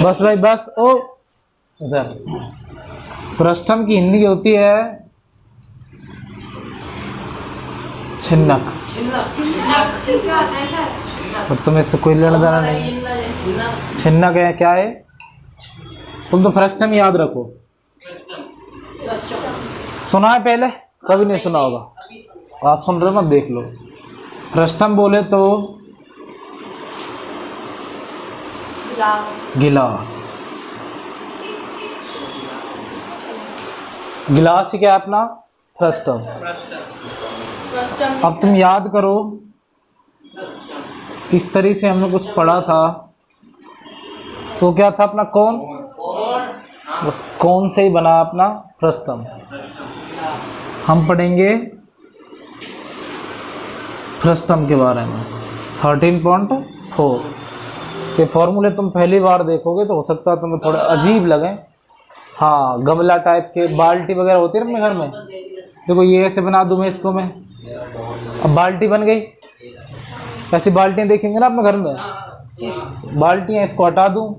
बस भाई बस। ओ इधर पृष्ठम की हिंदी होती है छिन्नक। और तुम्हें इससे कोई लेना देना नहीं। छिन्नक है क्या है? तुम तो पृष्ठम याद रखो। सुना है पहले? कभी नहीं सुना होगा। आज सुन रहे हो मत, देख लो। पृष्ठम बोले तो गिलास। गिलास ही क्या है अपना? पृष्ठम। अब तुम याद करो, इस तरह से हमने कुछ पढ़ा था तो क्या था अपना? कौन। बस कौन से ही बना अपना पृष्ठम। हम पढ़ेंगे पृष्ठम के बारे में 13.4। ये फॉर्मूले तुम पहली बार देखोगे तो हो सकता है तुम्हें थोड़ा अजीब लगे। हाँ, गमला टाइप के बाल्टी वगैरह होती है ना अपने घर में। देखो ये ऐसे बना दूँ मैं इसको, मैं अब बाल्टी बन गई। ऐसी बाल्टियाँ देखेंगे ना अपने घर में, बाल्टियाँ, इसको हटा दूँ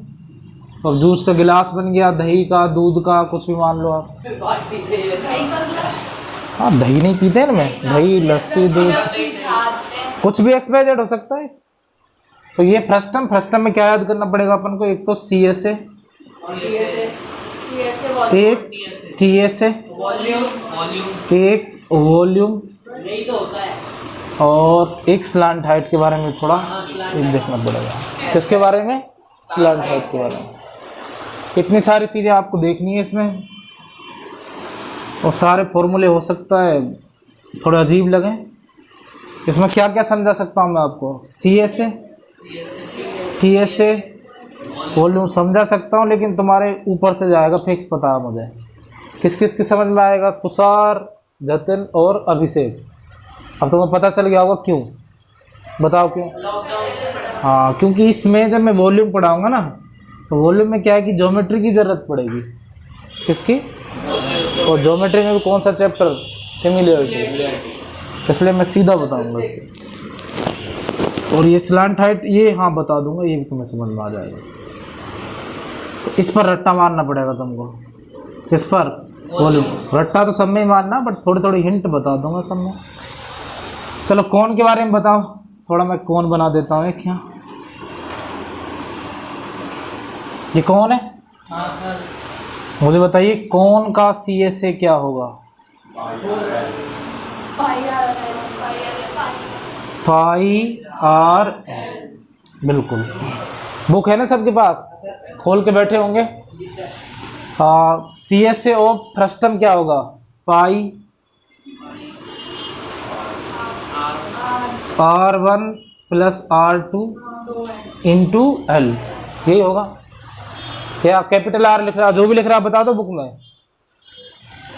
तो जूस का गिलास बन गया, दही का, दूध का, कुछ भी मान लो आप। हाँ, दही नहीं पीते हैं ना मैं, दही, लस्सी, दूध, कुछ भी XYZ हो सकता है। तो ये पृष्ठम। पृष्ठम में क्या याद करना पड़ेगा अपन को? एक तो CSA, एक TSA, एक वॉल्यूम, और एक स्लांट हाइट के बारे में थोड़ा एक देखना पड़ेगा। किसके बारे में? स्लांट हाइट के बारे में। इतनी सारी चीज़ें आपको देखनी है इसमें, और सारे फॉर्मूले हो सकता है थोड़ा अजीब लगें। इसमें क्या क्या समझा सकता हूँ मैं आपको? CSA, TSA, वॉल्यूम समझा सकता हूँ, लेकिन तुम्हारे ऊपर से जाएगा, फिक्स पता है मुझे। किस किस की समझ में आएगा? तुषार, जतिन और अभिषेक। अब तुम्हें पता चल गया होगा क्यों। बताओ क्यों? हाँ, क्योंकि इसमें जब मैं वॉल्यूम पढ़ाऊँगा ना, तो वॉल्यूम में क्या है कि ज्योमेट्री की ज़रूरत पड़ेगी। किसकी? और ज्योमेट्री में भी कौन सा चैप्टर? सिमिलरिटी। इसलिए मैं सीधा बताऊँगा इसको। और ये स्लांट हाइट, ये हाँ बता दूंगा, ये भी तुम्हें समझ में आ जाएगा। तो इस पर रट्टा मारना पड़ेगा तुमको। किस पर? वॉल्यूम। रट्टा तो सब में ही मारना, बट थोड़ी थोड़ी हिंट बता दूंगा सब में। चलो कौन के बारे में बताओ थोड़ा, मैं कौन बना देता हूँ। क्या ये कौन है? मुझे बताइए कौन का CSA क्या होगा? पाई आर एल। बिल्कुल, बुक है ना सबके पास, खोल के बैठे होंगे। CSA ऑफ पृष्ठम क्या होगा? पाई R1 plus R2 into L, यही होगा। या कैपिटल R लिख रहा, जो भी लिख रहा बता दो बुक में।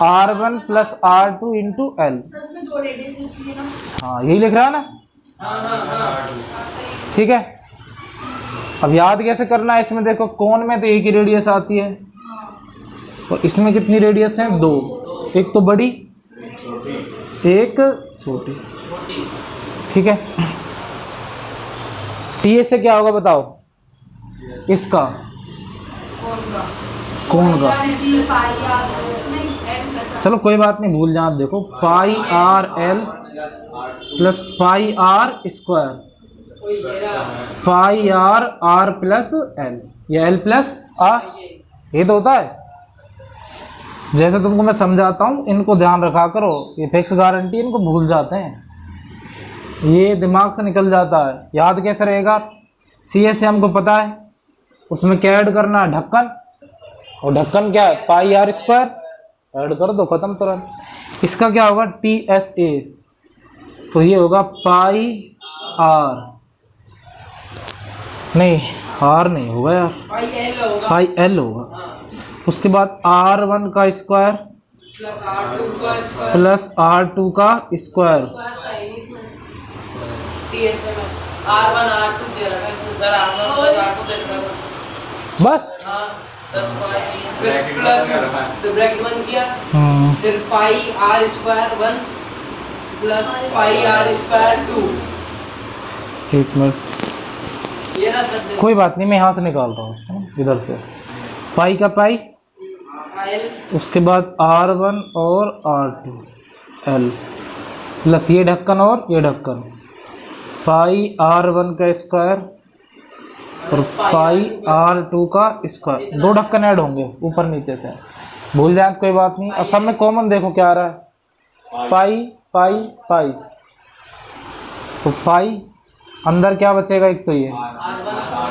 R1 plus R2 into L। हाँ, यही लिख रहा है ना? ठीक है। अब याद कैसे करना है? इसमें देखो, कोण में तो एक ही रेडियस आती है, और इसमें कितनी रेडियस है? 2। एक तो बड़ी, एक छोटी। ठीक है। TSA क्या होगा बताओ? इसका कोण का। चलो कोई बात नहीं, भूल जाओ। देखो, pi r l plus pi r square, pi r plus l, या एल प्लस आर, ये तो होता है। जैसे तुमको मैं समझाता हूँ, इनको ध्यान रखा करो, ये फिक्स गारंटी, इनको भूल जाते हैं, ये दिमाग से निकल जाता है। याद कैसे रहेगा? CSA हमको पता है, उसमें क्या ऐड करना है? ढक्कन। और ढक्कन क्या है? पाई आर स्क्वायर। ऐड कर दो, खत्म तुरंत। इसका क्या होगा? TSA, तो ये होगा पाई आर, नहीं आर नहीं होगा यार, पाई एल होगा। उसके बाद R1 का स्क्वायर प्लस R2 का स्क्वायर। बस ब्रैकेट बन किया, फिर pi r square 1 plus pi r square 2। एक मिनट, ये रहा सर। कोई बात नहीं, मैं यहाँ से निकाल रहा हूँ उसको इधर से। पाई का पाई, एल उसके बाद R1 और R2 L प्लस ये ढक्कन और ये ढक्कन, पाई R1 का स्क्वायर और पाई R2 का स्क्वायर। 2 ढक्कन ऐड होंगे ऊपर नीचे से, भूल जाए कोई बात नहीं। अब सब में कॉमन देखो क्या आ रहा है, पाई पाई पाई। तो पाई अंदर क्या बचेगा, एक तो ये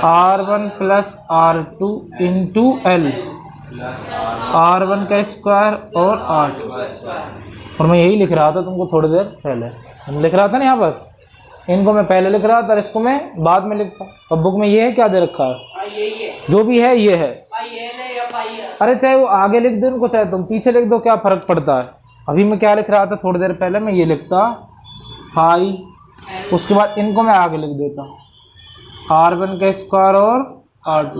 R1 plus R2 into L, R1 का स्क्वायर और R2। और मैं यही लिख रहा था तुमको थोड़ी देर पहले, हम लिख रहा था ना यहाँ पर, इनको मैं पहले लिख रहा था, इसको मैं बाद में लिखता। अब बुक में ये है, क्या दे रखा है, जो भी है ये है। अरे चाहे वो आगे लिख दो इनको, चाहे तुम पीछे लिख दो, क्या फ़र्क पड़ता है। अभी मैं क्या लिख रहा था थोड़ी देर पहले, मैं ये लिखता पाई, उसके बाद इनको मैं आगे लिख देता R1 का स्क्वायर और R2,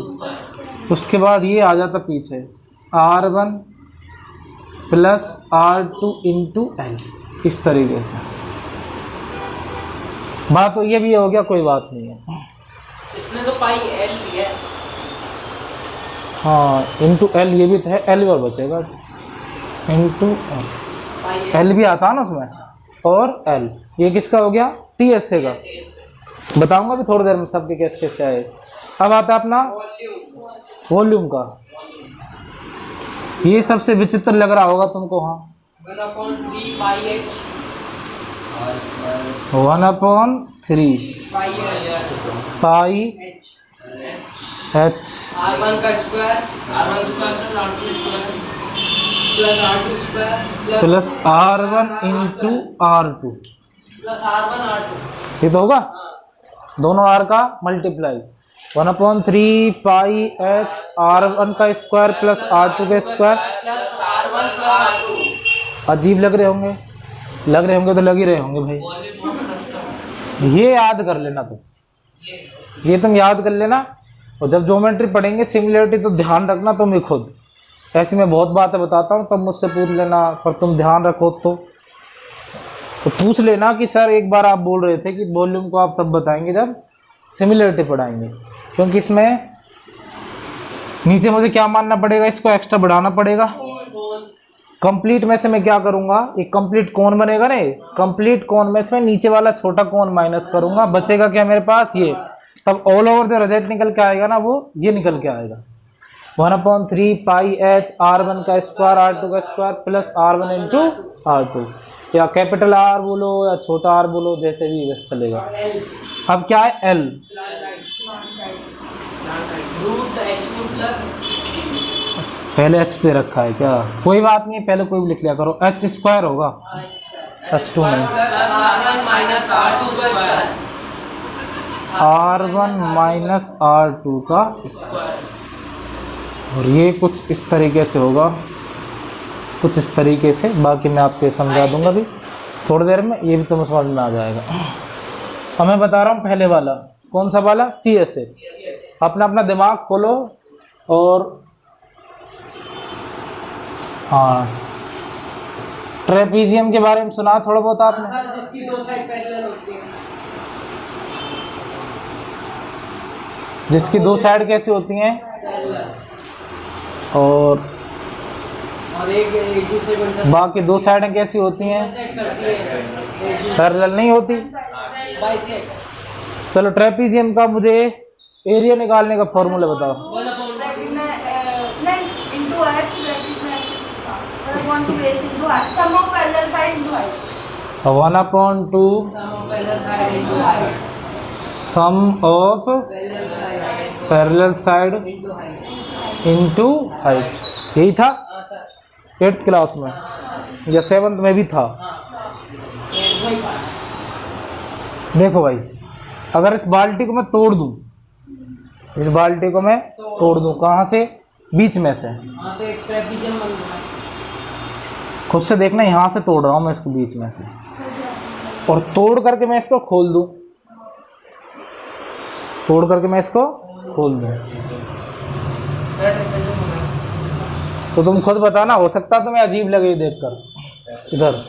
उसके बाद ये आ जाता पीछे R1 plus R2 into L। इस तरीके से बात तो ये भी हो गया, कोई बात नहीं है। इसने तो पाई एल लिया। हाँ इंटू L ये भी तो है, L और बचेगा इंटू L, L भी आता है ना उसमें, और L ये किसका हो गया, TSA का। बताऊंगा भी थोड़ी देर में सबके कैसे कैसे आए। अब आता है अपना वॉल्यूम का। ये सबसे विचित्र लग रहा होगा तुमको। हाँ 1/3 पाई एच, 1/3 पाई एच H R1 का square, R1 square plus R2 square plus R1 into R2, plus R1 R2। ये तो होगा दोनों R का मल्टीप्लाई। 1/3 पाई H R1 का स्क्वायर प्लस R2 का square plus R1 plus R2। अजीब लग रहे होंगे, लग रहे होंगे तो लग ही रहे होंगे भाई। ये याद कर लेना तुम, ये तुम याद कर लेना। और जब ज्योमेट्री पढ़ेंगे सिमिलरिटी, तो ध्यान रखना तुम ही खुद। ऐसी मैं बहुत बातें बताता हूँ, तब मुझसे पूछ लेना, पर तुम ध्यान रखो तो पूछ लेना कि सर एक बार आप बोल रहे थे कि वॉल्यूम को आप तब बताएंगे जब सिमिलरिटी पढ़ाएंगे, क्योंकि इसमें नीचे मुझे क्या मानना पड़ेगा, इसको एक्स्ट्रा बढ़ाना पड़ेगा। कंप्लीट में से मैं क्या करूंगा, एक कंप्लीट कोण बनेगा ना, कंप्लीट कोण में से मैं नीचे वाला छोटा कोण माइनस करूंगा, बचेगा क्या मेरे पास ये। तब ऑल ओवर जो रिजल्ट निकल के आएगा ना, वो ये निकल के आएगा 1/3 पाई H R1 का स्क्वायर R2 का square plus R1 into R2, या कैपिटल R बोलो या छोटा R बोलो, जैसे भी वैसे चलेगा। अब क्या है L, रूट H2 प्लस, पहले H दे रखा है क्या, कोई बात नहीं, पहले कोई भी लिख लिया करो। H स्क्वायर होगा H2 में, R1 minus R2 square, R1 minus R2 का स्क्वायर। और ये कुछ इस तरीके से होगा, कुछ इस तरीके से, बाकी मैं आपको समझा दूंगा भी थोड़ी देर में, ये भी तुम्हें समझ में आ जाएगा। अब मैं बता रहा हूँ पहले वाला, कौन सा वाला, CSA। अपना अपना दिमाग खोलो और हाँ, ट्रेपीजियम के बारे में सुना थोड़ा बहुत आपने, जिसकी 2 साइड पैरेलल होती है। जिसकी 2 साइड कैसी होती हैं, और एक दूसरे को बाकी 2 साइडें कैसी होती हैं, पैरेलल नहीं होती। चलो ट्रेपीजियम का मुझे एरिया निकालने का फॉर्मूला बताओ। One upon two sum of parallel side into height, यही था 8th क्लास में या 7th में भी था। देखो भाई, अगर इस बाल्टी को मैं तोड़ दूं, इस बाल्टी को मैं तोड़ दूं, कहाँ से, बीच में से, हाँ, तो एक ट्रेपीजियम बन गया। खुद से देखना, यहाँ से तोड़ रहा हूँ मैं इसको बीच में से, और तोड़ करके मैं इसको खोल दूं, तोड़ करके मैं इसको खोल दूं, तो तुम खुद बताना, हो सकता है तुम्हें अजीब लगे देखकर। इधर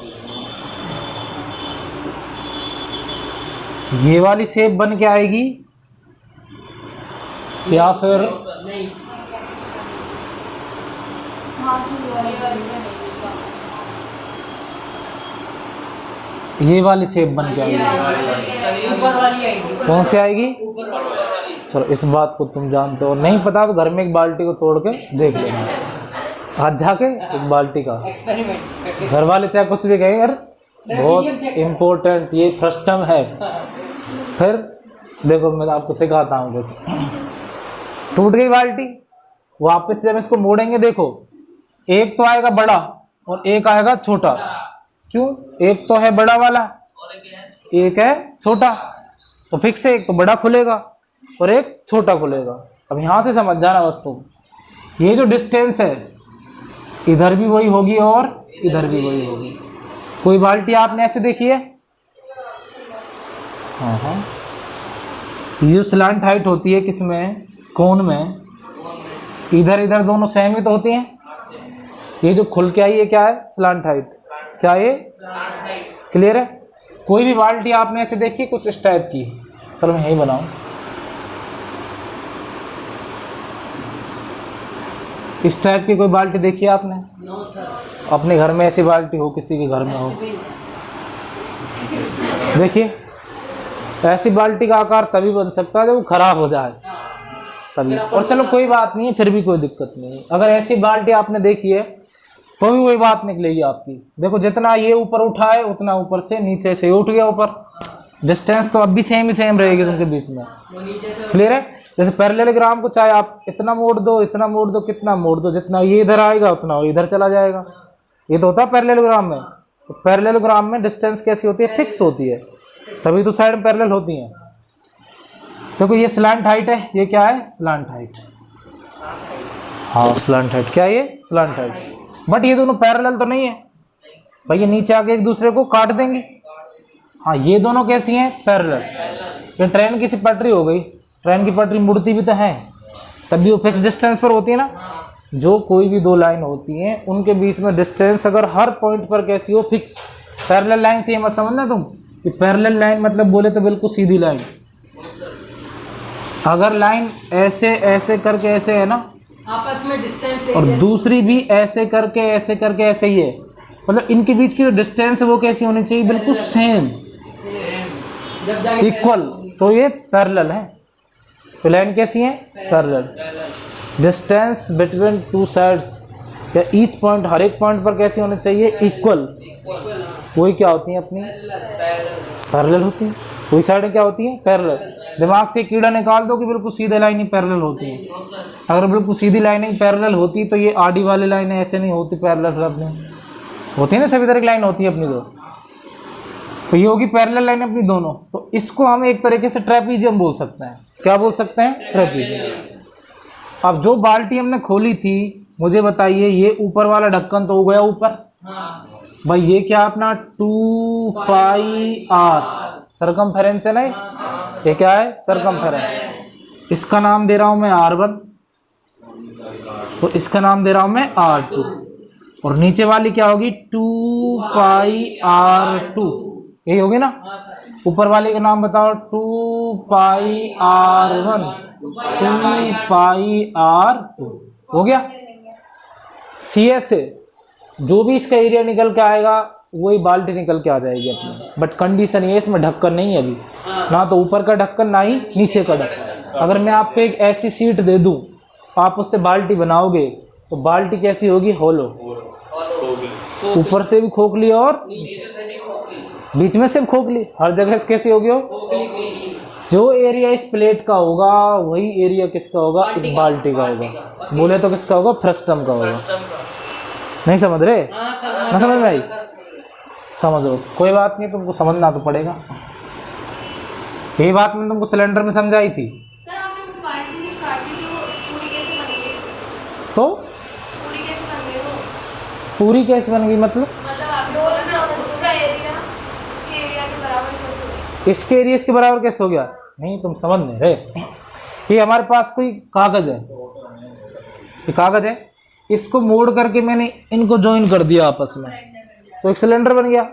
ये वाली शेप बन के आएगी, या फिर नहीं, ये वाली शेप बन के आएगी? ऊपर वाली आएगी। कौन सी आएगी? ऊपर वाली। चलो इस बात को तुम जानते हो, नहीं पता तो घर में एक बाल्टी को तोड़ के देख लेना, आज जाके एक बाल्टी का एक्सपेरिमेंट करके। घर वाले चाहे कुछ भी कहें, यार बहुत इम्पोर्टेंट ये फ्रस्टम है। फिर देखो मैं आपको सिखाता हूँ कुछ। टूट गई बाल्टी, वापस से जब इसको मोड़ेंगे, देखो एक तो आएगा बड़ा और एक आएगा छोटा। क्यों? एक तो है बड़ा वाला, एक है छोटा, तो फिक्स से एक तो बड़ा खुलेगा और एक छोटा खुलेगा। अब यहाँ से समझ जाना बस तुम, ये जो डिस्टेंस है इधर भी वही होगी और इधर भी वही होगी। कोई बाल्टी आपने ऐसे देखी है? हाँ, ये जो स्लांट हाइट होती है किसमें? कोन में। इधर इधर दोनों सेम ही तो होती हैं। ये जो खुल के आई है क्या है? Slant height. क्या ये? क्लियर है? कोई भी बाल्टी आपने ऐसे देखी कुछ इस टाइप की? चलो मैं यही बनाऊं। इस टाइप की कोई बाल्टी देखी है आपने? No sir. अपने घर में ऐसी बाल्टी हो, किसी के घर में हो, देखिए ऐसी बाल्टी का आकार तभी बन सकता है जब वो खराब हो जाए तभी। और चलो कोई बात नहीं है, फिर भी कोई दिक्कत नहीं। अगर ऐसी बाल्टी आपने देखी है तो भी वही बात निकलेगी आपकी। देखो जितना ये ऊपर उठा है उतना ऊपर से नीचे से उठ गया ऊपर। डिस्टेंस तो अब भी सेम ही सेम रहेगी उनके बीच में। क्लियर है? जैसे पैरेललोग्राम को चाहे आप इतना मोड़ दो, इतना मोड़ दो, कितना मोड़ दो, जितना ये इधर आएगा उतना वो इधर चला जाएगा। ये तो होता है पैरेललोग्राम में। तो पैरेललोग्राम में डिस्टेंस कैसी होती है? फिक्स होती है, तभी तो साइड में पैरेलल होती हैं। देखो ये स्लांट हाइट है, ये क्या है? Slant height. हाँ स्लांट हाइट। क्या ये? Slant height. बट ये दोनों पैरेलल तो नहीं है भाई, ये नीचे आके एक दूसरे को काट देंगे। हाँ ये दोनों कैसी हैं? पैरेलल। ये ट्रेन की सी पटरी हो गई, ट्रेन की पटरी मुड़ती भी तो है, तब भी वो फिक्स डिस्टेंस पर होती है ना। जो कोई भी दो लाइन होती हैं उनके बीच में डिस्टेंस अगर हर पॉइंट पर कैसी हो? फिक्स। पैरेलल लाइन से ये मत समझना तुम कि पैरेलल लाइन मतलब बोले तो बिल्कुल सीधी लाइन। अगर लाइन ऐसे ऐसे करके ऐसे है ना, आपस में डिस्टेंस और दूसरी भी ऐसे करके ऐसे ही है, मतलब इनके बीच की जो डिस्टेंस है वो कैसी होनी चाहिए? बिल्कुल सेम, इक्वल। तो ये पैरेलल है। तो लाइन कैसी है? Parallel. Distance between two sides या ईच पॉइंट, हर एक पॉइंट पर कैसी होनी चाहिए? इक्वल। वही क्या होती हैं? अपनी पैरेलल होती हैं। वही साइडें क्या होती हैं? पैरेलल। दिमाग से कीड़ा निकाल दो कि बिल्कुल सीधे लाइन ही पैरेलल होती है। अगर बिल्कुल सीधी लाइन ही पैरेलल होती तो ये आडी वाली लाइनें ऐसे नहीं होती पैरेलल अपनी, होती है ना सभी तरह की लाइन होती है अपनी। तो ये होगी पैरेलल लाइन अपनी दोनों। तो इसको हम एक तरीके से ट्रेपीजियम बोल सकते हैं। क्या बोल सकते हैं? ट्रेपीजियम। अब जो बाल्टी हमने खोली थी, मुझे बताइए ये ऊपर वाला ढक्कन तो हो गया ऊपर भाई, ये क्या अपना 2 पाई r सरकमफेरेंस है ना, ये क्या है? सरकमफेरेंस। इसका नाम दे रहा हूं मैं r1 तो इसका नाम दे रहा हूं मैं r2, और नीचे वाली क्या होगी? 2 पाई r2, यही होगी ना। ऊपर वाली का नाम बताओ? 2 पाई r1 2 पाई r2 हो गया। CS से जो भी इसका एरिया निकल के आएगा वही बाल्टी निकल के आ जाएगी अपनी। बट कंडीशन ये, इसमें ढक्कन नहीं है अभी, ना तो ऊपर का ढक्कन ना ही नीचे का ढक्कन। अगर मैं आपको एक ऐसी सीट दे दूं, आप उससे बाल्टी बनाओगे तो बाल्टी कैसी होगी? होलो। ऊपर से भी खोखली और बीच में से भी खोखली, हर जगह से कैसी होगी? जो एरिया इस प्लेट का होगा वही एरिया किसका होगा? इस बाल्टी का होगा। बोले तो किसका होगा? फ्रस्टम का होगा। नहीं समझ रहे? ना समझ भाई? समझो, कोई बात नहीं, तुमको समझना तो पड़ेगा। यही बात मैंने तुमको सिलेंडर में समझाई थी। सर आपने वो बाल्टी जो काटी थी वो पूरी कैसे बन गई? तो पूरी कैसे बन गई वो? पूरी कैसे बन गई मतलब? आपने बोला ना उसका एरिया उसके एरिया के बराबर कैसे हो गया? इसके एरिया इसके बराबर कैसे हो गया? नहीं तुम समझ नहीं रहे। ये हमारे पास कोई कागज है, ये कागज है, इसको मोड़ करके मैंने इनको ज्वाइन कर दिया आपस में, तो एक सिलेंडर बन गया।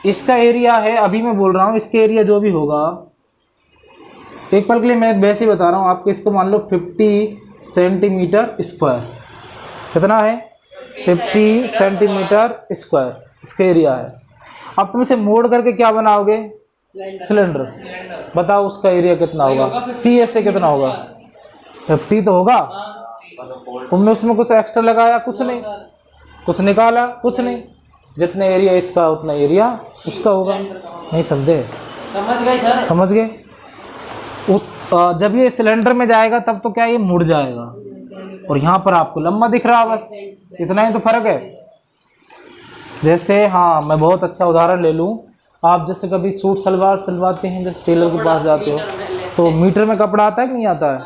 इसका एरिया है, अभी मैं बोल रहा हूँ, इसके एरिया जो भी होगा एक पल के लिए मैं वैसे ही बता रहा हूँ आपको, इसको मान लो 50 सेंटीमीटर स्क्वायर, कितना है 50 सेंटीमीटर स्क्वायर इसका एरिया है। अब तुम इसे मोड़ करके क्या बनाओगे, सिलेंडर, बताओ उसका एरिया कितना होगा, सी एस से कितना होगा 50 तो होगा। तुमने उसमें कुछ एक्स्ट्रा लगाया, कुछ नहीं, कुछ निकाला, कुछ नहीं, जितने एरिया इसका उतना एरिया उसका होगा। नहीं समझे? समझ गए सर? समझ गए। उस जब ये सिलेंडर में जाएगा तब तो क्या ये मुड़ जाएगा, और यहाँ पर आपको लंबा दिख रहा है, बस इतना ही तो फर्क है। जैसे हाँ मैं बहुत अच्छा उदाहरण ले लूँ, आप जैसे कभी सूट सलवार सिलवाते हैं, जैसे टेलर के पास जाते हो तो मीटर में कपड़ा आता है कि नहीं आता है?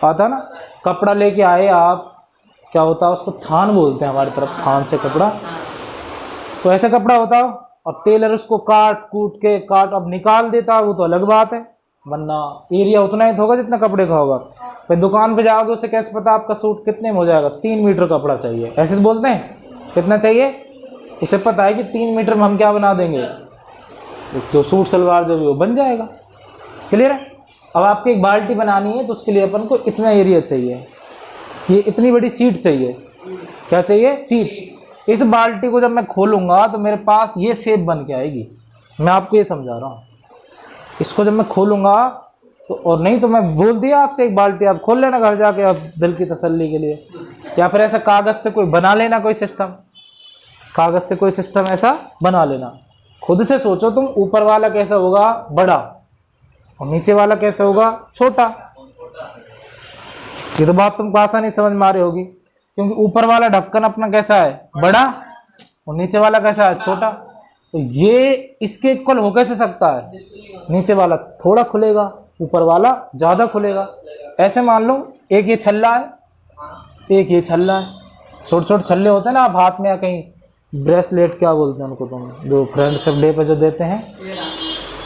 आता है ना। कपड़ा लेके आए आप, क्या होता है उसको थान बोलते हैं हमारी तरफ, थान से कपड़ा, तो ऐसा कपड़ा होता हो और टेलर उसको काट अब निकाल देता, वो तो अलग बात है, वरना एरिया उतना ही तो होगा जितना कपड़े का होगा। फिर दुकान पे जाओगे, उसे कैसे पता आपका सूट कितने में हो जाएगा, 3 मीटर कपड़ा चाहिए, ऐसे तो बोलते हैं, कितना चाहिए, उसे पता है कि 3 मीटर में हम क्या बना देंगे, जो सूट सलवार जो भी हो बन जाएगा। क्लियर है? अब आपको एक बाल्टी बनानी है तो उसके लिए अपन को इतना एरिया चाहिए, ये इतनी बड़ी सीट चाहिए, क्या चाहिए, सीट। इस बाल्टी को जब मैं खोलूँगा तो मेरे पास ये शेप बन के आएगी, मैं आपको ये समझा रहा हूँ। इसको जब मैं खोलूँगा तो, और नहीं तो मैं बोल दिया आपसे एक बाल्टी आप खोल लेना घर जाके, आप दिल की तसल्ली के लिए, या फिर ऐसा कागज़ से कोई बना लेना, कोई सिस्टम, कागज़ से कोई सिस्टम ऐसा बना लेना। खुद से सोचो तुम, ऊपर वाला कैसा होगा, बड़ा, और नीचे वाला कैसा होगा, छोटा। ये तो बात तुमको आसानी समझ में आ रही होगी, क्योंकि ऊपर वाला ढक्कन अपना कैसा है, बड़ा, और नीचे वाला कैसा है, छोटा। तो ये इसके इक्वल हो कैसे सकता है, नीचे वाला थोड़ा खुलेगा, ऊपर वाला ज़्यादा खुलेगा। ऐसे मान लो एक ये छल्ला है, एक ये छल्ला है, छोटे छोटे छल्ले होते हैं ना, आप हाथ में या कहीं ब्रेसलेट क्या बोलते हैं उनको तुम, जो फ्रेंडशिप डे पे जो देते हैं,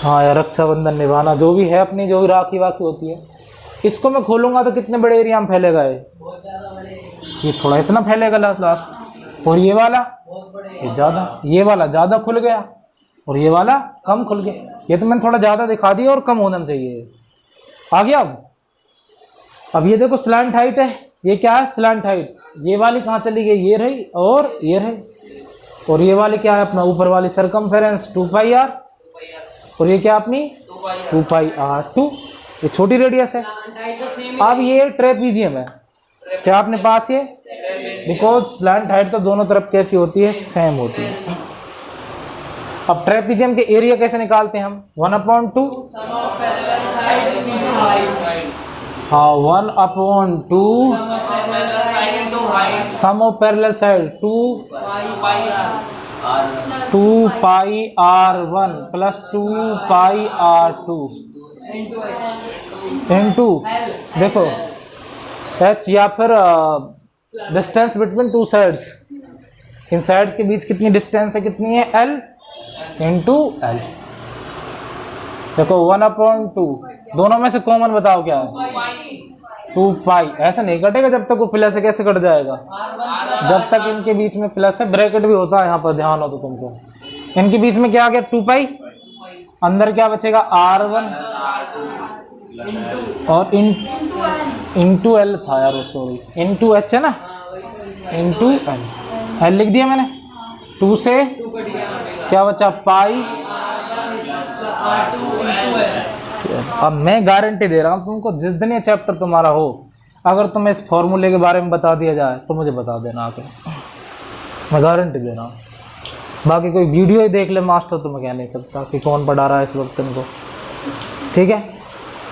हाँ, या रक्षाबंधन निभाना, जो भी है अपनी, जो भी राखी वाखी होती है। इसको मैं खोलूँगा तो कितने बड़े एरिया में फैलेगा ये थोड़ा इतना फैलेगा लास्ट, और ये वाला ये ज़्यादा, ये वाला ज़्यादा खुल गया और ये वाला कम खुल गया। ये तो मैंने थोड़ा ज़्यादा दिखा दिया और कम होना चाहिए। आ गया? अब ये देखो स्लैंट हाइट है, ये क्या है, स्लैंट हाइट। ये वाली कहाँ चली गई, ये रही और ये रही, और ये वाली क्या है अपना, ऊपर वाली सरकमफेरेंस 2πr, और ये क्या अपनी 2πr2, ये छोटी रेडियस है। अब ये ट्रेपीजियम है, क्या अपने पास ये, बिकॉज स्लैंट हाइट तो दोनों तरफ कैसी होती है, सेम होती है। अब ट्रेपीजियम के एरिया कैसे निकालते हैं हम, 1/2, हाँ 1/2 sum of parallel side 2πr1 plus 2πr2 into, देखो h या फिर डिस्टेंस बिटवीन टू साइड्स, इन साइड्स के बीच कितनी डिस्टेंस है, कितनी है, l इंटू l। देखो 1/2, दोनों में से कॉमन बताओ क्या है, 2π। ऐसा नहीं कटेगा जब तक वो प्लस है, कैसे कट जाएगा, जब तक इनके बीच में प्लस है, ब्रैकेट भी होता है यहाँ पर, ध्यान हो तो तुमको। इनके बीच में क्या आ गया, 2π, अंदर क्या बचेगा, r1 और इंटू l था यार, सॉरी, इंटू h है ना, इंटू l लिख दिया मैंने। 2 से क्या बचा, पाई। अब मैं गारंटी दे रहा हूँ तुमको, जिस दिन ये चैप्टर तुम्हारा हो, अगर तुम्हें इस फॉर्मूले के बारे में बता दिया जाए तो मुझे बता देना आके, मैं गारंटी दे रहा हूँ। बाकी कोई वीडियो ही देख ले मास्टर तो मैं कह नहीं सकता कि कौन पढ़ा रहा है इस वक्त इनको, ठीक है।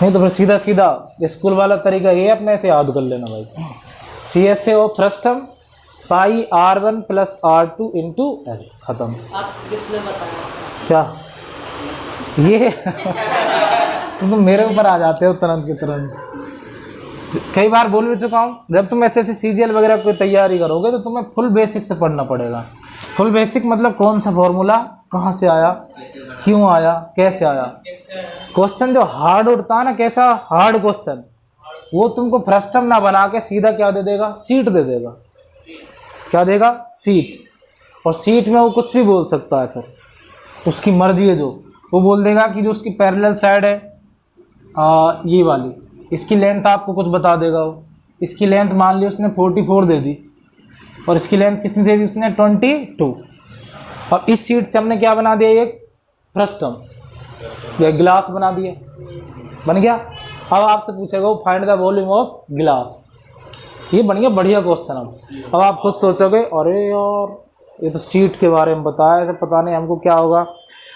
नहीं तो फिर सीधा सीधा स्कूल वाला तरीका ये अपने से याद कर लेना भाई, CS से हो first term πr1 plus r2 into l, खत्म। आप किसने बताया क्या ये तुम तो मेरे ऊपर आ जाते हो तुरंत के तुरंत। कई बार बोल भी चुका हूँ, जब तुम SSC CGL वगैरह कोई तैयारी करोगे तो तुम्हें फुल बेसिक से पढ़ना पड़ेगा। फुल बेसिक मतलब कौन सा फॉर्मूला कहाँ से आया, क्यों आया, कैसे आया। क्वेश्चन जो हार्ड उठता है ना, कैसा हार्ड क्वेश्चन, वो तुमको फर्स्ट टर्म ना बना के सीधा क्या दे देगा, सीट दे देगा। क्या देगा, सीट। और सीट में वो कुछ भी बोल सकता है, फिर उसकी मर्जी है, जो वो बोल देगा कि जो उसकी पैरेलल साइड है ये वाली, इसकी लेंथ आपको कुछ बता देगा वो। इसकी लेंथ मान ली उसने 44 दे दी और इसकी लेंथ किसने दे दी उसने 22। और इस शीट से हमने क्या बना दिया, एक फ्रस्टम या गिलास बना दिया, बन गया। अब आपसे पूछेगा वो फाइंड द वॉल्यूम ऑफ गिलास, ये बन गया बढ़िया क्वेश्चन। अब आप खुद सोचोगे अरे यार ये तो सीट के बारे में बताया, ऐसे पता नहीं हमको क्या होगा।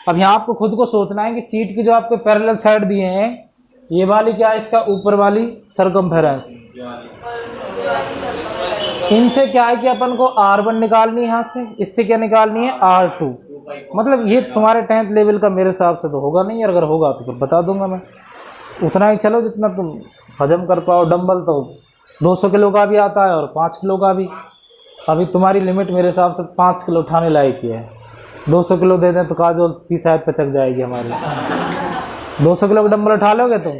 अब यहाँ आपको खुद को सोचना है कि सीट की जो आपके पैरेलल साइड दिए हैं, ये वाली क्या है, इसका ऊपर वाली सरकमफेरेंस, इनसे क्या है कि अपन को R1 निकालनी है, यहाँ से इससे क्या निकालनी है R2। मतलब ये तुम्हारे 10th लेवल का मेरे हिसाब से तो होगा नहीं, और अगर होगा तो फिर बता दूंगा मैं। उतना ही चलो जितना तुम हजम कर पाओ। डंबल तो 200 किलो का भी आता है और 5 किलो का भी। अभी तुम्हारी लिमिट मेरे हिसाब से 5 किलो उठाने लायक ही है। 200 किलो दे दें तो काजोल की शायद पचक जाएगी हमारी। 200 किलो का डंबल उठा लोगे तुम,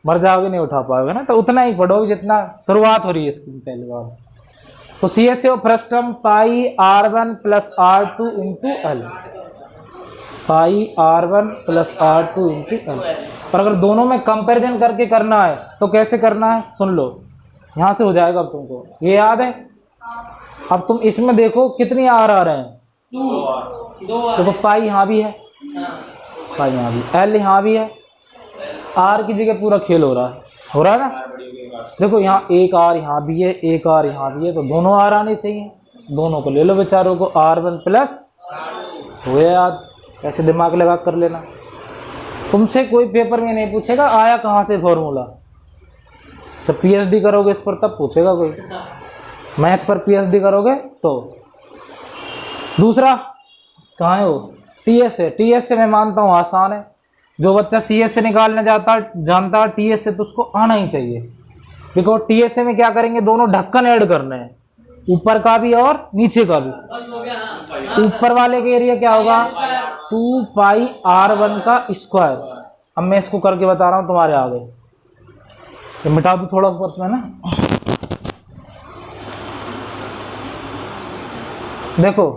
मर जाओगे, नहीं उठा पाओगे ना। तो उतना ही पढ़ोगे जितना शुरुआत हो रही है इसकी पहली बार। तो CSA of frustum pi R1 plus R2 into L, pi R1 plus R2 into L। पर अगर दोनों में कंपैरिजन करके करना है तो कैसे करना है सुन लो, यहाँ से हो जाएगा। अब तुमको ये याद है। अब तुम इसमें देखो कितनी R आ रहे हैं, 2। देखो पाई यहाँ भी है, पाई यहाँ भी, L यहाँ भी है। R की जगह पूरा खेल हो रहा है ना। देखो यहाँ एक R यहाँ भी है, एक R यहाँ भी है, तो दोनों R आने चाहिए। दोनों को ले लो बेचारों को, R1 प्लस हुए याद। ऐसे दिमाग लगा कर लेना। तुमसे कोई पेपर में नहीं पूछेगा आया कहाँ से फॉर्मूला। जब PhD करोगे इस पर तब पूछेगा कोई, मैथ पर PhD करोगे तो। दूसरा कहाँ है वो, TSA। TSA मैं मानता हूँ आसान है। जो बच्चा CSA निकालने जानता है TSA तो उसको आना ही चाहिए। बिकॉज TSA में क्या करेंगे, दोनों ढक्कन ऐड करने हैं, ऊपर का भी और नीचे का भी। ऊपर वाले के एरिया क्या होगा, 2 पाई R1 का स्क्वायर। अब मैं इसको करके बता रहा हूँ तुम्हारे आगे, ये मिटा दो थोड़ा ऊपर से ना। देखो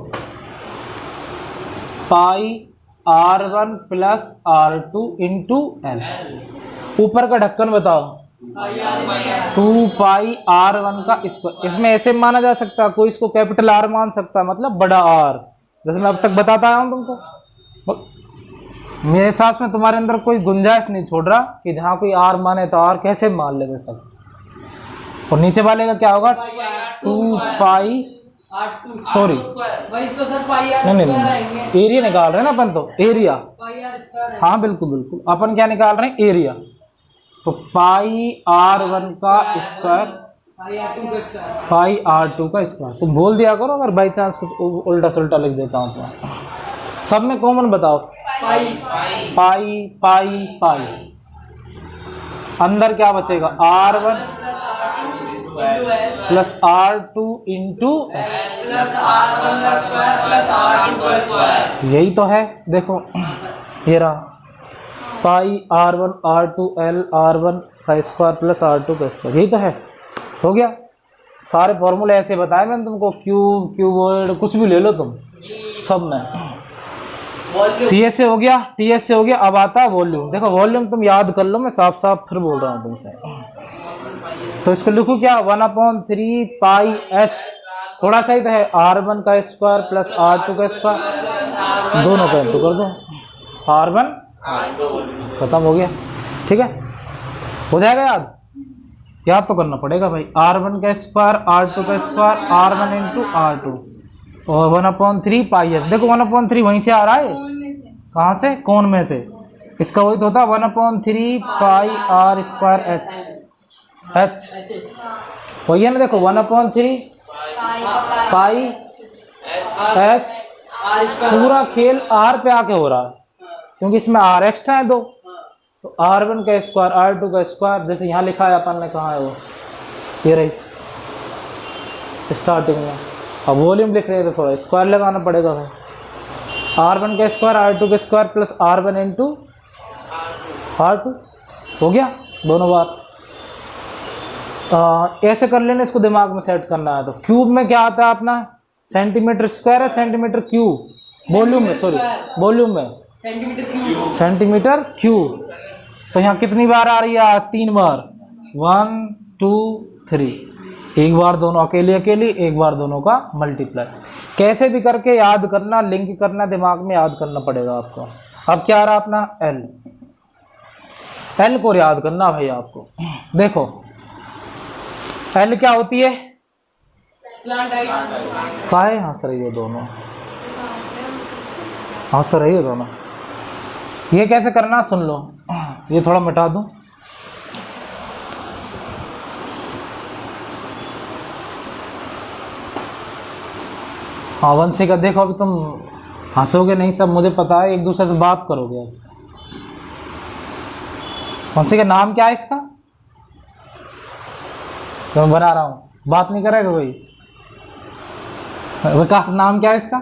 पाई R1 plus R2 into L, ऊपर का ढक्कन बताओ, 2 पाई R1 का स्क्वायर। इसमें ऐसे माना जा सकता है, कोई इसको कैपिटल R मान सकता है, मतलब बड़ा R, जैसे मैं अब तक बताता आया हूँ तुमको। मेरे हिसाब में तुम्हारे अंदर कोई गुंजाइश नहीं छोड़ रहा कि जहाँ कोई R माने तो R कैसे मान ले सब। और नीचे वाले का क्या होगा, 2 पाई, सॉरी नहीं, एरिया निकाल रहे हैं ना अपन, तो एरिया, हाँ बिल्कुल बिल्कुल, अपन क्या निकाल रहे हैं, एरिया। तो पाई R1 का स्क्वायर, पाई R2 का स्क्वायर। तुम बोल दिया करो अगर बाई चांस कुछ उल्टा सुल्टा लिख देता हूँ तो। सब में कॉमन बताओ, पाई पाई पाई पाई। अंदर क्या बचेगा, R1 प्लस R2 इंटू, यही तो है। देखो ये रहा, पाई R1 R2 L R1 का स्क्वायर प्लस R2 का स्क्वायर, यही तो है। हो गया। सारे फॉर्मूले ऐसे बताए मैंने तुमको, क्यूब, क्यूबॉइड, कुछ भी ले लो तुम, सब में। CSA हो गया, TSA हो गया। अब आता है वॉल्यूम। देखो वॉल्यूम तुम याद कर लो, मैं साफ साफ फिर बोल रहा हूँ तुमसे। तो इसको लिखूँ क्या, 1/3 पाई H, थोड़ा सा ही तो है, R1 का स्क्वायर प्लस R2 का स्क्वायर, दोनों का इंटू कर दो, R1 खत्म हो गया। ठीक है, हो जाएगा याद। याद तो करना पड़ेगा भाई। R1 का स्क्वायर, R2 का स्क्वायर, R1 इंटू R2 और 1/3 पाई H। देखो 1/3 वहीं से आ रहा है, कहाँ से, कौन में से। इसका वही तो होता है 1/3 पाई R स्क्वायर H, वही है ना। देखो 1/3 पाई H, पूरा खेल R पे आके हो रहा है क्योंकि इसमें R एक्स्ट्रा है 2। तो R1 का स्क्वायर, R2 का स्क्वायर, जैसे यहाँ लिखा है अपन ने, कहाँ है वो, ये रही स्टार्टिंग में। अब वॉल्यूम लिख रहे थे, थोड़ा स्क्वायर लगाना पड़ेगा भाई। R1 का स्क्वायर, R2 का square plus R1 into R2, हो गया दोनों बार। ऐसे कर लेना, इसको दिमाग में सेट करना है। तो क्यूब में क्या आता है अपना, सेंटीमीटर स्क्वायर है, सेंटीमीटर क्यूब, वॉल्यूम में, सॉरी वॉल्यूम में सेंटीमीटर क्यूब। तो यहाँ कितनी बार आ रही है? 3 बार, 1 2 3। एक बार दोनों अकेले अकेली, एक बार दोनों का मल्टीप्लाई। कैसे भी करके याद करना, लिंक करना, दिमाग में याद करना पड़ेगा आपको। अब क्या आ रहा अपना एल, एल को याद करना भाई आपको। देखो एल क्या होती है? काहे हंस रही हो दोनों? हंस तो रही हो दोनों। ये कैसे करना सुन लो, ये थोड़ा मिटा दूं। हाँ वंशिका देखो, अभी तुम हंसोगे नहीं, सब मुझे पता है, एक दूसरे से बात करोगे। वंशिका नाम क्या है इसका? तो मैं बना रहा हूँ, बात नहीं करेगा कोई? विकास नाम क्या है इसका?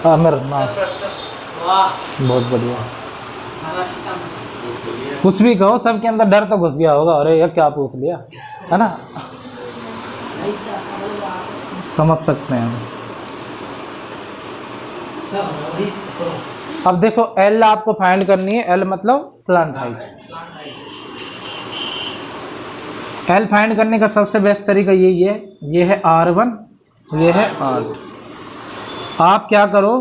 आमिर नाम। बहुत बढ़िया। कुछ भी कहो, सबके अंदर डर तो घुस गया होगा, अरे यार क्या पूछ लिया, है ना? समझ सकते हैं हम। अब देखो एल आपको फाइंड करनी है, एल मतलब स्लैंट हाइट। एल फाइंड करने का सबसे बेस्ट तरीका यही है, ये है R1, ये है R2। आप क्या करो,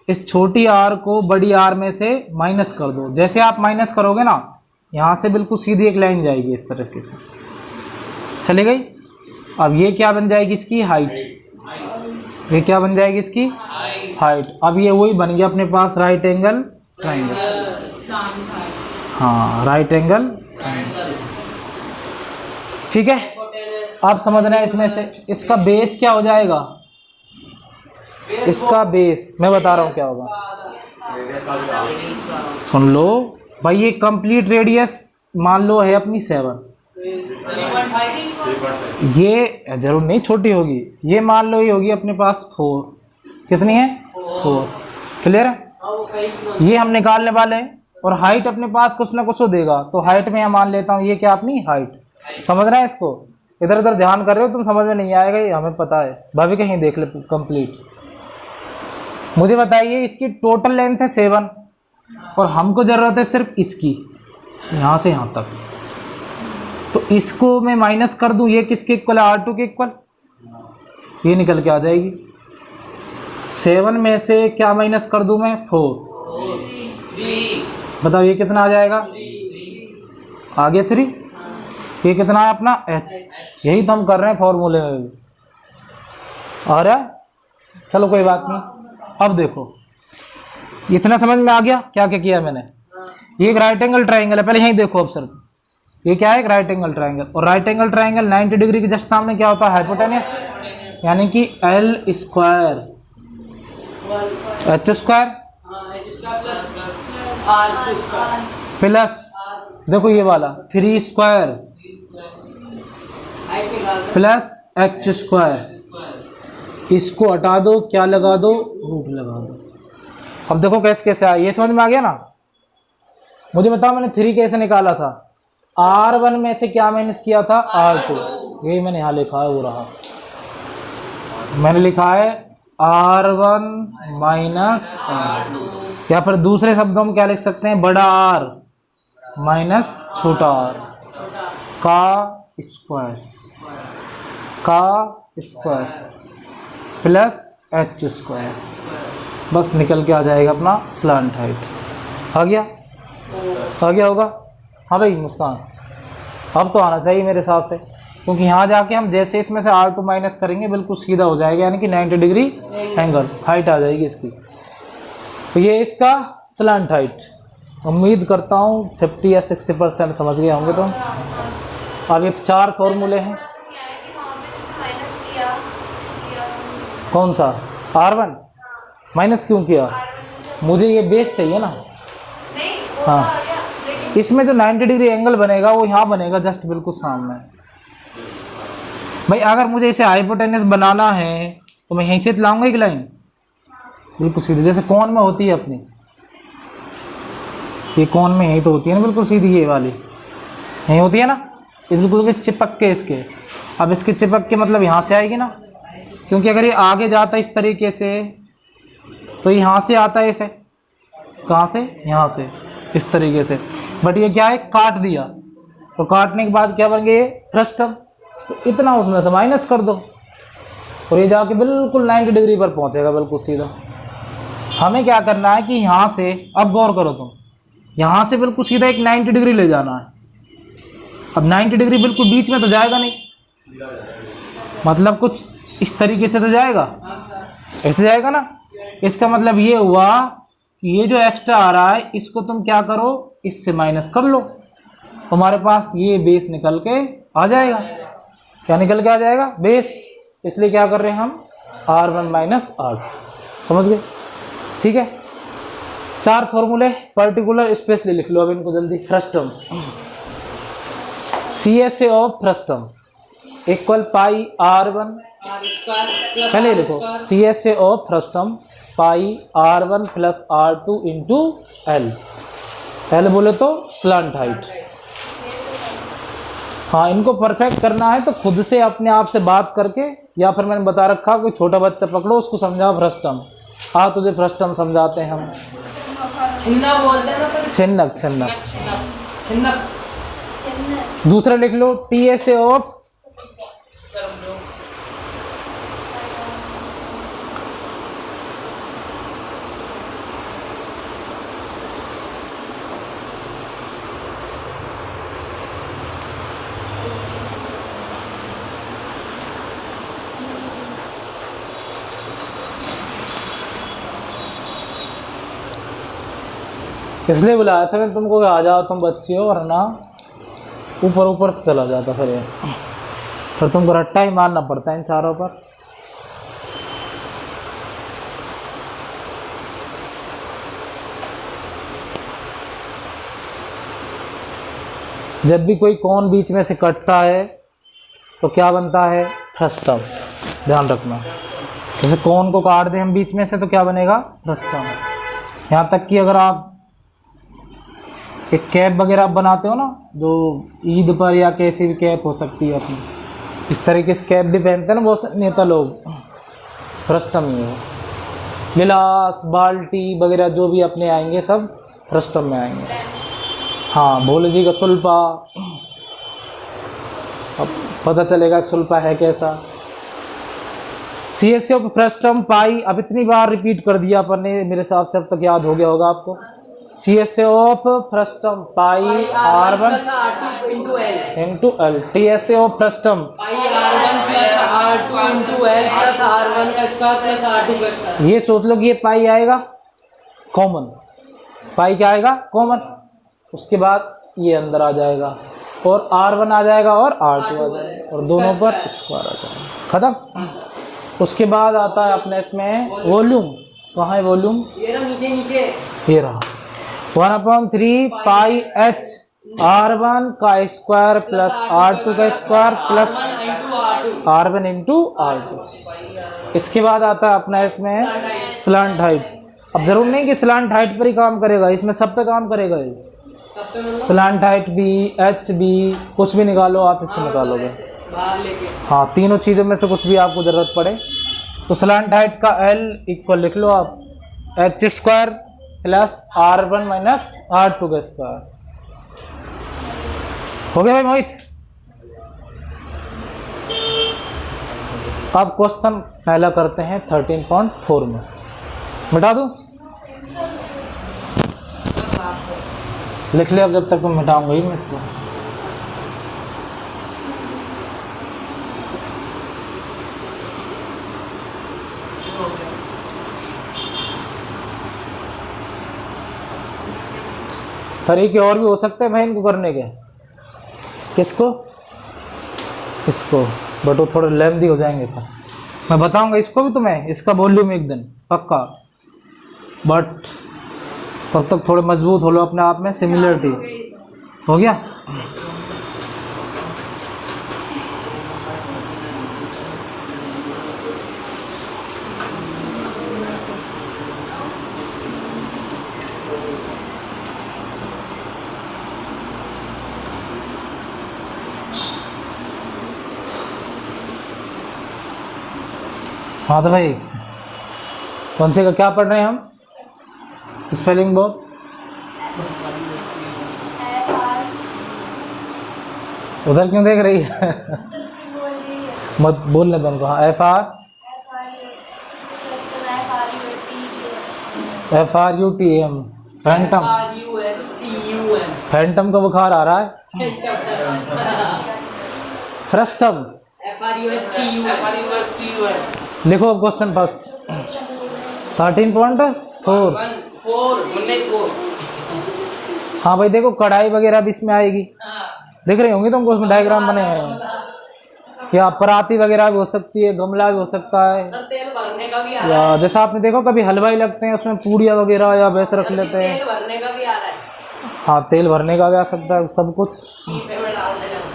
इस छोटी r को बड़ी r में से माइनस कर दो। जैसे आप माइनस करोगे ना, यहाँ से बिल्कुल सीधी एक लाइन जाएगी इस तरीके से, चली गई। अब ये क्या बन जाएगी? इसकी हाइट। ये क्या बन जाएगी? इसकी हाइट। अब ये वही बन गया अपने पास राइट एंगल ट्राइंगल। हाँ राइट एंगल ट्राइंगल, ठीक है। आप समझ रहे हैं इसमें से इसका बेस क्या हो जाएगा? इसका बेस मैं बता रहा हूँ क्या होगा, सुन लो भाई। ये कंप्लीट रेडियस मान लो है अपनी 7, ये जरूर नहीं छोटी होगी, ये मान लो ये होगी अपने पास 4। कितनी है? 4। क्लियर है? ये हम निकालने वाले हैं, और हाइट अपने पास कुछ ना कुछ देगा, तो हाइट में मैं मान लेता हूँ ये क्या अपनी हाइट। समझ रहे हैं इसको? इधर उधर ध्यान कर रहे हो तुम, समझ में नहीं आएगा, ये हमें पता है। भाभी कहीं देख ले कंप्लीट। मुझे बताइए इसकी टोटल लेंथ है 7, और हमको ज़रूरत है सिर्फ इसकी, यहाँ से यहाँ तक। तो इसको मैं माइनस कर दूँ, ये किसके इक्वल है? R2 के इक्वल। ये निकल के आ जाएगी। 7 में से क्या माइनस कर दूँ मैं? 4। बताओ ये कितना आ जाएगा? आगे 3। ये कितना है अपना? H। यही तो हम कर रहे हैं फॉर्मूले में भी। आ रहा है? चलो कोई बात नहीं। अब देखो इतना समझ में आ गया क्या क्या किया मैंने। ये एक राइट एंगल ट्राइंगल है, पहले यहीं देखो ऑब्जर्व। ये क्या है? एक राइट एंगल ट्राइंगल। और राइट एंगल ट्राइंगल 90 डिग्री के जस्ट सामने क्या होता है? हाइपोटेनस, यानी कि L square H square plus देखो ये वाला 3 स्क्वायर प्लस H स्क्वायर। इसको हटा दो, क्या लगा दो? रूट लगा दो। अब देखो कैसे कैसे आया, ये समझ में आ गया ना? मुझे बताओ मैंने 3 कैसे निकाला था? R1 में से क्या माइनस किया था? R2। यही मैंने यहाँ लिखा है, वो रहा। मैंने लिखा है R1 माइनस R2, या फिर दूसरे शब्दों में क्या लिख सकते हैं? बड़ा R माइनस छोटा r का स्क्वायर प्लस H स्क्वायर। बस निकल के आ जाएगा अपना स्लैंट हाइट। आ गया? आ गया होगा? हाँ भाई मुस्कान, अब तो आना चाहिए मेरे हिसाब से, क्योंकि यहाँ जाके हम जैसे इसमें से R2 माइनस करेंगे बिल्कुल सीधा हो जाएगा, यानी कि 90 डिग्री एंगल हाइट आ जाएगी इसकी। तो ये इसका स्लैंट हाइट। उम्मीद करता हूँ 50 या 60% समझ गए होंगे तुम। अब ये 4 फॉर्मूले हैं। कौन सा? R1 माइनस क्यों किया? मुझे ये बेस चाहिए ना। हाँ, इसमें जो 90 डिग्री एंगल बनेगा वो यहाँ बनेगा जस्ट बिल्कुल सामने। भाई अगर मुझे इसे हाइपोटेनस बनाना है तो मैं यहीं से लाऊंगा एक लाइन बिल्कुल सीधी, जैसे कौन में होती है अपनी। ये कौन में यही तो होती है ना बिल्कुल सीधी, ये वाली यही होती है ना, ये बिल्कुल चिपक के इसके। अब इसके चिपक के मतलब यहाँ से आएगी ना, क्योंकि अगर ये आगे जाता इस तरीके से तो यहाँ से आता है इसे, कहाँ से, यहाँ से, इस तरीके से। बट ये क्या है, काट दिया, तो काटने के बाद क्या बन गया, फ्रस्टम। तो इतना उसमें से माइनस कर दो और ये जाके बिल्कुल 90 डिग्री पर पहुँचेगा, बिल्कुल सीधा। हमें क्या करना है कि यहाँ से, अब गौर करो तुम, यहाँ से बिल्कुल सीधा एक 90 डिग्री ले जाना है। अब 90 डिग्री बिल्कुल बीच में तो जाएगा नहीं, मतलब कुछ इस तरीके से तो जाएगा, ऐसे जाएगा ना। इसका मतलब ये हुआ कि ये जो एक्स्ट्रा आ रहा है इसको तुम क्या करो, इससे माइनस कर लो, तुम्हारे पास ये बेस निकल के आ जाएगा। क्या निकल के आ जाएगा, बेस। इसलिए क्या कर रहे हैं हम, R1 माइनस R2, समझ गए, ठीक है। 4 फॉर्मूले पर्टिकुलर स्पेशली लिख लो अब इनको जल्दी। Frustum, CSA of frustum equal pi R1, पहले लिखो CSA of frustum pi R1 plus R2 into L। पहले बोले तो स्लैंट हाइट। हाँ, इनको परफेक्ट करना है तो खुद से अपने आप से बात करके, या फिर मैंने बता रखा कोई छोटा बच्चा पकड़ो उसको समझाओ फ्रस्टम। हाँ, तुझे फ्रस्टम समझाते हैं हम। छिन्नक बोलते हैं ना सर, छिन्नक, छिन्नक। छिन्नक। दूसरा लिख लो TSA ऑफ, इसलिए बुलाया था मैं तुमको कि आ जाओ तुम बच्ची हो, और ना ऊपर ऊपर से चला जाता फिर तुमको रट्टा ही मारना पड़ता है इन चारों पर। जब भी कोई कोन बीच में से कटता है तो क्या बनता है, फ्रस्टम। ध्यान रखना, जैसे कोन को काट दें हम बीच में से तो क्या बनेगा, फ्रस्टम। यहाँ तक कि अगर आप एक कैप वगैरह आप बनाते हो ना, जो ईद पर या कैसी भी कैप हो सकती है अपनी, इस तरीके से कैप भी पहनते हैं ना बहुत से नेता लोग, फ्रस्टम ही हो। गिलास, बाल्टी वगैरह जो भी अपने आएंगे सब फ्रस्टम में आएंगे। हाँ, भोले जी का सुल्पा, अब पता चलेगा कि सुल्पा है कैसा। CSA ऑफ फ्रस्टम पाई, अब इतनी बार रिपीट कर दिया अपन ने, मेरे हिसाब से अब तक याद हो गया होगा आपको। CSA of frustum pi R1 into L। TSA of frustum R1 plus R2 into L plus R1 का स्क्वायर प्लस R2 का स्क्वायर। ये सोच लो कि ये पाई आएगा कॉमन, पाई क्या आएगा, कॉमन। उसके बाद ये अंदर आ जाएगा और R1 आ जाएगा और R2 आ जाएगा और दोनों पर स्क्वायर आ जाएगा, खत्म। उसके बाद आता है अपने इसमें वॉल्यूम। कहाँ है वॉल्यूम, ये रहा नीचे नीचे, ये रहा 1/3 पाई H R1 का स्क्वायर प्लस R2 का square plus R1 into R2। इसके बाद आता है अपना इसमें स्लैंट हाइट। अब जरूर नहीं कि स्लैंट हाइट पर ही काम करेगा, इसमें सब पे काम करेगा ये। स्लैंट हाइट भी, H भी, कुछ भी निकालो आप इससे निकालोगे। हाँ, तीनों चीज़ों में से कुछ भी आपको ज़रूरत पड़े तो स्लैंट हाइट का L इक्वल लिख लो आप H square plus R1 minus R2 का स्क्वायर। हो गया भाई मोहित। अब क्वेश्चन पहला करते हैं 13.4 में, मिटा दूं, लिख ले अब, जब तक तुम मिटाऊंगा ही मैं इसको। तरीके और भी हो सकते हैं भाई इनको करने के। किसको, इसको, बट वो थोड़े लेंथी हो जाएंगे। फिर मैं बताऊंगा इसको भी तुम्हें, इसका वॉल्यूम एक दिन पक्का, बट तब तक थोड़े मजबूत हो लो अपने आप में। सिमिलरिटी हो गया। हाँ तो भाई वंशी का क्या पढ़ रहे हैं हम? स्पेलिंग बोल। उधर क्यों देख रही है? मत बोलने दो उनको। हाँ, FRUTM फैंटम। फैंटम का बुखार आ रहा है। फ्रस्टम लिखो क्वेश्चन फर्स्ट 13.4। हाँ भाई देखो कढ़ाई वगैरह भी इसमें आएगी, देख रही होंगी तुमको, उसमें डायग्राम बने हैं। या पराती वगैरह भी हो सकती है, गमला भी हो सकता है, तेल भरने का भी आ या रहा है। जैसा आपने देखो कभी हलवाई लगते हैं उसमें पूड़ियाँ वगैरह या वैसे रख लेते हैं। तेल भरने का भी आ रहा है। हाँ तेल भरने का भी आ सकता है, सब कुछ।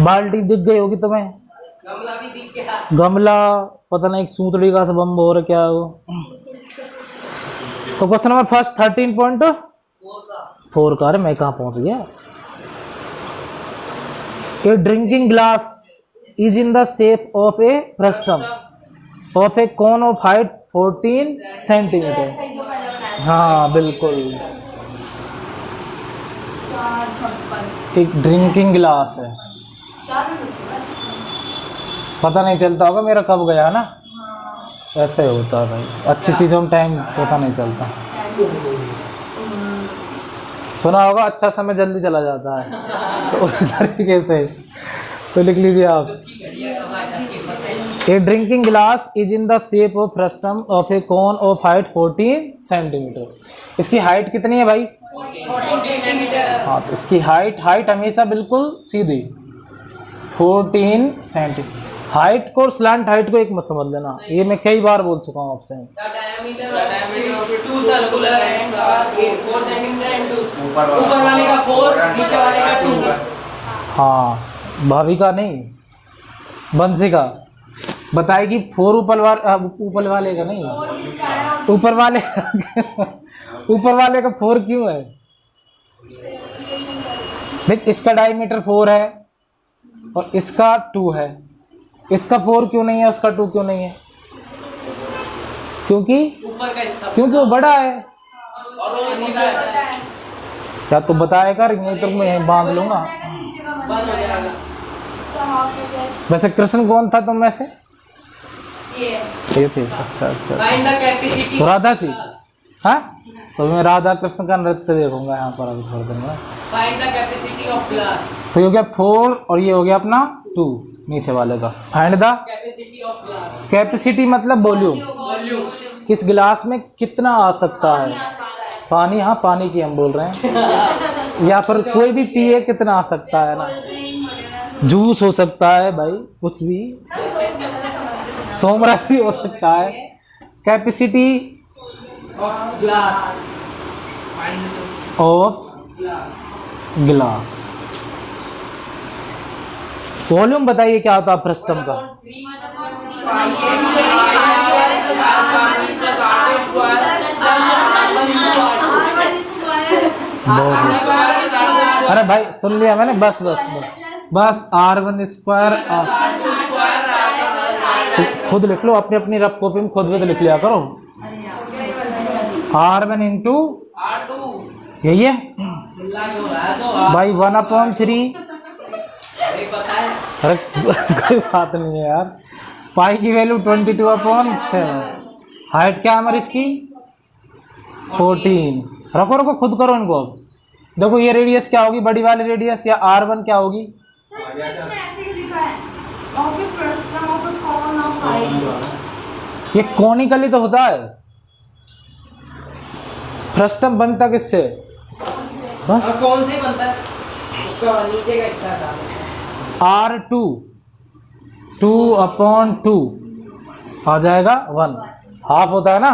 बाल्टी दिख गई होगी तुम्हें, गमला भी दिख गया। गमला पता नहीं, एक सूतड़ी का सब बम और क्या है वो। तो क्वेश्चन नंबर फर्स्ट 13.4 का। अरे मैं कहाँ पहुँच गया? A drinking glass is in the shape of a frustum of a cone of height 14 centimeter। हाँ बिल्कुल, एक ड्रिंकिंग ग्लास है। पता नहीं चलता होगा मेरा कब गया ना, ऐसे होता है भाई, अच्छी चीज़ों में टाइम पता नहीं चलता। सुना होगा अच्छा समय जल्दी चला जाता है, तो उस तरीके से तो लिख लीजिए आप। A drinking glass is in the shape of frustum of a cone of height 14 centimetre. इसकी हाइट कितनी है भाई? 14 हाँ तो इसकी हाइट हमेशा बिल्कुल सीधी 14 सेंटीमीटर। हाइट को और स्लैंट हाइट को एक मत समझ लेना, ये मैं कई बार बोल चुका हूँ आपसे। ऊपर वाले का 4, नीचे वाले का 2। हाँ भाभी का नहीं, बंसी का बताएगी। 4 ऊपर वाले का नहीं, ऊपर वाले ऊपर वाले का 4 क्यों है? देख इसका डायमीटर 4 है और इसका 2 है, इसका 4 क्यों नहीं है, उसका 2 क्यों नहीं है? क्योंकि ऊपर का हिस्सा क्योंकि वो बड़ा है। और वो नीचे है। क्या तो बताएगा, नहीं तो मैं यहीं बांध लूंगा। बंद हो जाएगा। वैसे कृष्ण कौन था तुम में से? ये थे। अच्छा अच्छा, फाइंड द कैपेसिटी। तो राधा थी। हाँ तो मैं राधा कृष्ण का नृत्य देखूंगा यहाँ पर अभी थोड़ी देर में। Find the capacity of glass. तो ये हो गया 4 और ये हो गया अपना 2 नीचे वाले का। Find the capacity of glass. Capacity मतलब वॉल्यूम, वॉल्यूम। इस गिलास में कितना आ सकता है पानी। हाँ पानी की हम बोल रहे हैं, या फिर कोई भी पिए कितना आ सकता है ना, जूस हो सकता है भाई, कुछ भी, सोमरस भी हो सकता है। Capacity of glass. Of glass. Volume बताइए क्या होता है फ्रस्टम का? अरे भाई सुन लिया मैंने, बस बस बस R1 स्क्वायर। तो खुद लिख लो अपनी अपनी रफ कॉपी में, खुद भी तो लिख लिया करो। R1 इंटू यही है भाई 1/3। अरे कोई बात नहीं है यार, पाई की वैल्यू 22/7। हाइट क्या है हमारी इसकी 14। रखो रखो खुद करो इनको। अब देखो ये रेडियस क्या होगी, बड़ी वाली रेडियस, या R1 क्या होगी? ये कॉनिकली तो होता है। फ्रस्टम बनता किससे? बस कौन से बनता है? उसका नीचे का हिस्सा था। R2 2/2 आ जाएगा 1। हाफ होता है ना,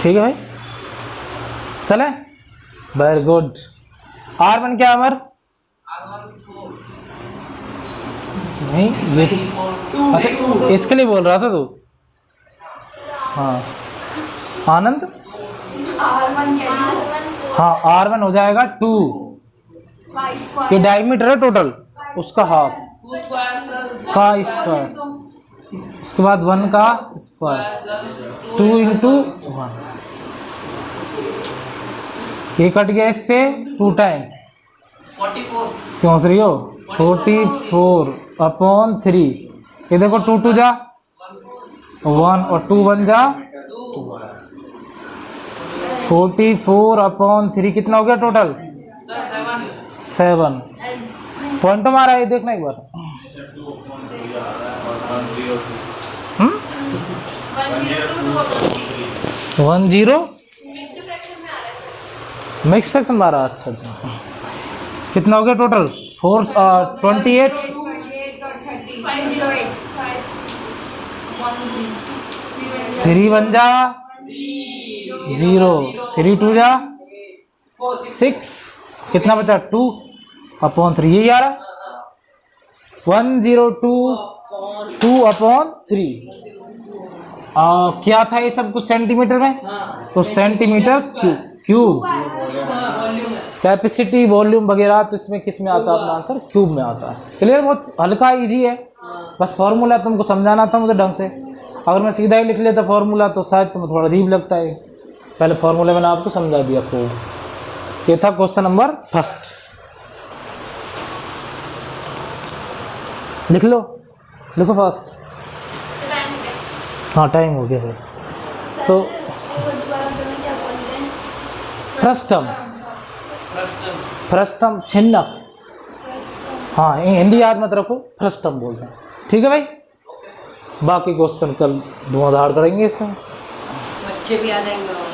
ठीक है भाई, चले। Very good. R1 क्या है नहीं ये अच्छा इसके लिए बोल रहा था तू? हाँ आनंद, हाँ R1 हो जाएगा 2। ये डायमीटर है टोटल, उसका हाफ का स्क्वायर उसके बाद 1 का स्क्वायर 2 इंटू 1, ये कट गया इससे 2 टाइम 44 क्यों हंस रही हो 44 अपॉन 3, ये देखो 2 2 जा 1 और 2 1 जा 44 अपॉन 3 कितना हो गया टोटल 7। पॉइंट मारा है, देखना एक बार। 10 मिक्स फ्रैक्शन मारा, अच्छा अच्छा। कितना हो गया टोटल 28 3 1 जा 0, 3 2 जा 6, कितना बचा 2 अपॉन 3, यही आ रहा 102 अपॉन 3। क्या था ये सब कुछ सेंटीमीटर में, तो सेंटीमीटर क्यूब कैपेसिटी वॉल्यूम वगैरह, तो इसमें किस में आता है अपना आंसर क्यूब में आता है। क्लियर, बहुत हल्का इजी है, बस फॉर्मूला तुमको समझाना था मुझे ढंग से। अगर मैं सीधा ही लिख लेता फॉर्मूला तो शायद तुम्हें थोड़ा अजीब लगता है। पहले फॉर्मूला मैंने आपको समझा दिया खूब। ये था क्वेश्चन नंबर फर्स्ट, लिख लो, लिखो फास्ट। हाँ टाइम हो गया है। तो फ्रस्टम, फ्रस्टम छिन्नक, हाँ हिंदी याद मत रखो, फ्रस्टम बोलते हैं। ठीक है भाई, बाकी क्वेश्चन कल धुआंधार करेंगे इसमें, बच्चे भी आ जाएंगे।